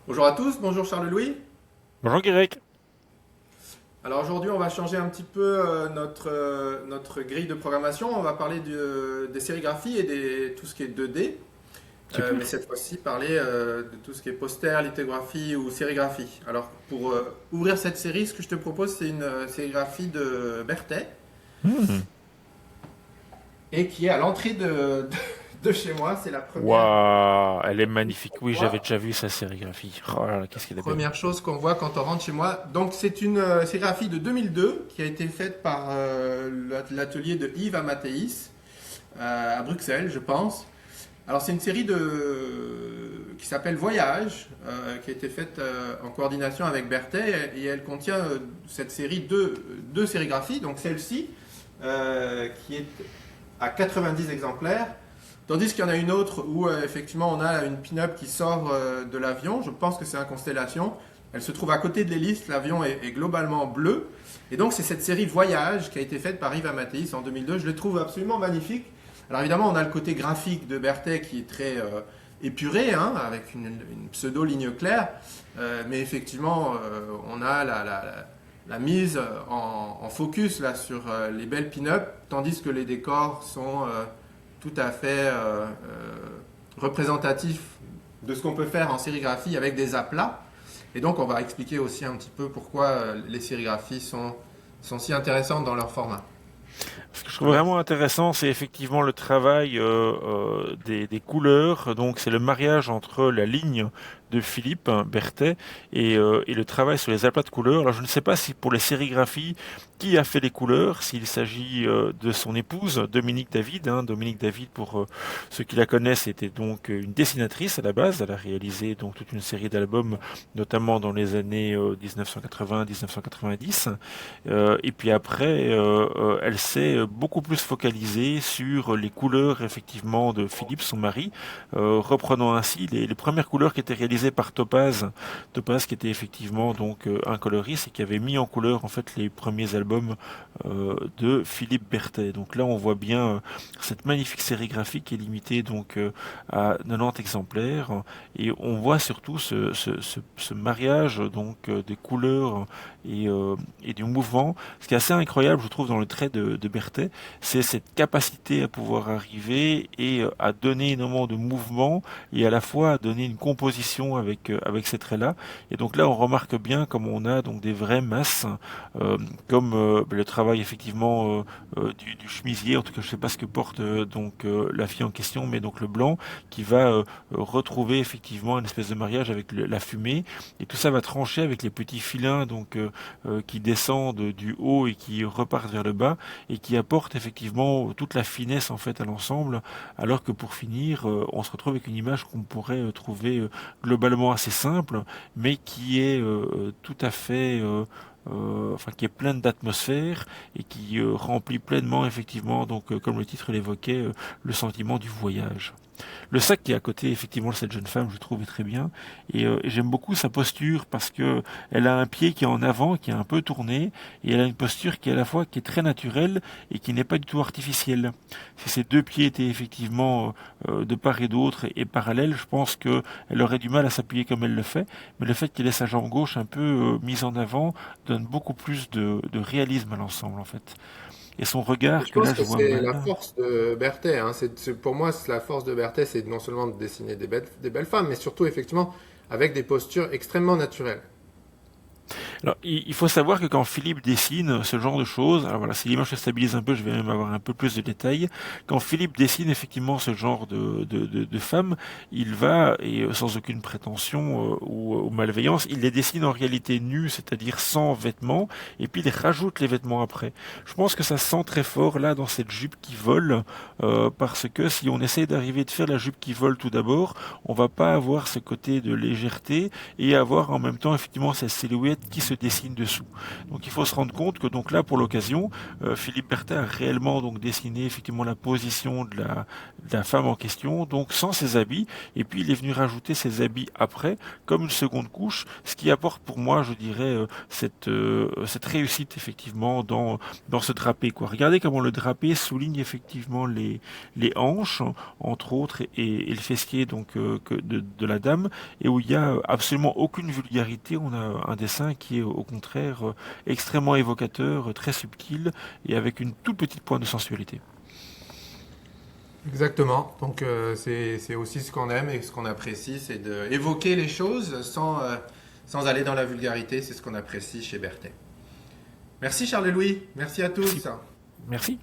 Bonjour à tous, bonjour Charles-Louis. Bonjour Guérec. Alors aujourd'hui, on va changer un petit peu notre grille de programmation. On va parler des sérigraphies et tout ce qui est 2D, mais Super. cette fois-ci parler de tout ce qui est poster, lithographie ou sérigraphie. Alors pour ouvrir cette série, ce que je te propose, c'est une sérigraphie de Berthet Hmm. et qui est à l'entrée de chez moi. C'est la première Waouh, elle est chose magnifique. qu'on Oui, j'avais voit. déjà vu sa sérigraphie. Oh là là, qu'est-ce qu'elle est belle. Première chose qu'on voit quand on rentre chez moi. Donc c'est une sérigraphie de 2002 qui a été faite par l'atelier de Yves Amathéis à Bruxelles, je pense. Alors c'est une série qui s'appelle Voyage, qui a été faite en coordination avec Berthet et elle contient cette série deux sérigraphies. Donc celle-ci qui est à 90 exemplaires. Tandis qu'il y en a une autre où effectivement on a une pin-up qui sort de l'avion. Je pense que c'est un Constellation. Elle se trouve à côté de l'hélice. L'avion est globalement bleu. Et donc c'est cette série Voyage qui a été faite par Yves Amathéis en 2002. Je le trouve absolument magnifique. Alors évidemment on a le côté graphique de Berthet qui est très épuré, hein, avec une pseudo-ligne claire. Mais effectivement on a la mise en focus là, sur les belles pin-up. Tandis que les décors sont tout à fait représentatif de ce qu'on peut faire en sérigraphie avec des aplats. Et donc, on va expliquer aussi un petit peu pourquoi les sérigraphies sont si intéressantes dans leur format. Ce que je trouve Voilà. vraiment intéressant, c'est effectivement le travail des couleurs. Donc, c'est le mariage entre la ligne de Philippe Berthet et le travail sur les aplats de couleurs. Alors, je ne sais pas si pour les sérigraphies, qui a fait les couleurs, s'il s'agit de son épouse, Dominique David. Dominique David, pour ceux qui la connaissent, était donc une dessinatrice à la base. Elle a réalisé donc toute une série d'albums, notamment dans les années 1980-1990. Et puis après, elle s'est beaucoup plus focalisée sur les couleurs effectivement de Philippe, son mari, reprenant ainsi les premières couleurs qui étaient réalisées par Topaz, Topaz qui était effectivement donc un coloriste et qui avait mis en couleur en fait les premiers albums de Philippe Berthet. Donc là, on voit bien cette magnifique sérigraphie qui est limitée donc à 90 exemplaires et on voit surtout ce mariage donc des couleurs et du mouvement. Ce qui est assez incroyable, je trouve, dans le trait de Berthet, c'est cette capacité à pouvoir arriver et à donner énormément de mouvement et à la fois à donner une composition avec ces traits-là. Et donc là, on remarque bien comme on a donc des vraies masses, comme le travail effectivement du chemisier. En tout cas, je sais pas ce que porte la fille en question, mais donc le blanc qui va retrouver effectivement une espèce de mariage avec la fumée. Et tout ça va trancher avec les petits filins qui descendent du haut et qui repartent vers le bas et qui apportent effectivement toute la finesse en fait à l'ensemble, alors que pour finir, on se retrouve avec une image qu'on pourrait trouver globalement assez simple, mais qui est tout à fait enfin qui est pleine d'atmosphère et qui remplit pleinement effectivement comme le titre l'évoquait le sentiment du voyage. Le sac qui est à côté, effectivement, de cette jeune femme, je trouve, est très bien. Et j'aime beaucoup sa posture parce que elle a un pied qui est en avant, qui est un peu tourné, et elle a une posture qui est à la fois qui est très naturelle et qui n'est pas du tout artificielle. Si ces deux pieds étaient effectivement de part et d'autre et parallèles, je pense que elle aurait du mal à s'appuyer comme elle le fait. Mais le fait qu'elle ait sa jambe gauche un peu mise en avant donne beaucoup plus de réalisme à l'ensemble, en fait. Et son Et regard je que pense là je que vois c'est mal. la force de Berthet, hein. Pour moi, la force de Berthet, c'est non seulement de dessiner des belles femmes, mais surtout, effectivement, avec des postures extrêmement naturelles. Alors, il faut savoir que quand Philippe dessine ce genre de choses, alors voilà, si l'image se stabilise un peu, je vais même avoir un peu plus de détails. Quand Philippe dessine effectivement ce genre de femmes, il va, et sans aucune prétention ou malveillance, il les dessine en réalité nues, c'est-à-dire sans vêtements, et puis il rajoute les vêtements après. Je pense que ça se sent très fort là dans cette jupe qui vole, parce que si on essaie d'arriver de faire la jupe qui vole tout d'abord, on va pas avoir ce côté de légèreté et avoir en même temps effectivement cette silhouette qui se se dessine dessous. Donc il faut se rendre compte que donc là, pour l'occasion, Philippe Bertin a réellement donc dessiné effectivement la position de la femme en question, donc sans ses habits, et puis il est venu rajouter ses habits après, comme une seconde couche, ce qui apporte pour moi, je dirais, cette réussite effectivement dans ce drapé, quoi. Regardez comment le drapé souligne effectivement les hanches, entre autres, et le fessier donc de la dame, et où il y a absolument aucune vulgarité. On a un dessin qui est au contraire extrêmement évocateur, très subtil, et avec une toute petite pointe de sensualité. Exactement. Donc c'est aussi ce qu'on aime et ce qu'on apprécie, c'est d'évoquer les choses sans aller dans la vulgarité. C'est ce qu'on apprécie chez Berthet. Merci Charles-Louis. Merci à Merci. tous. Merci.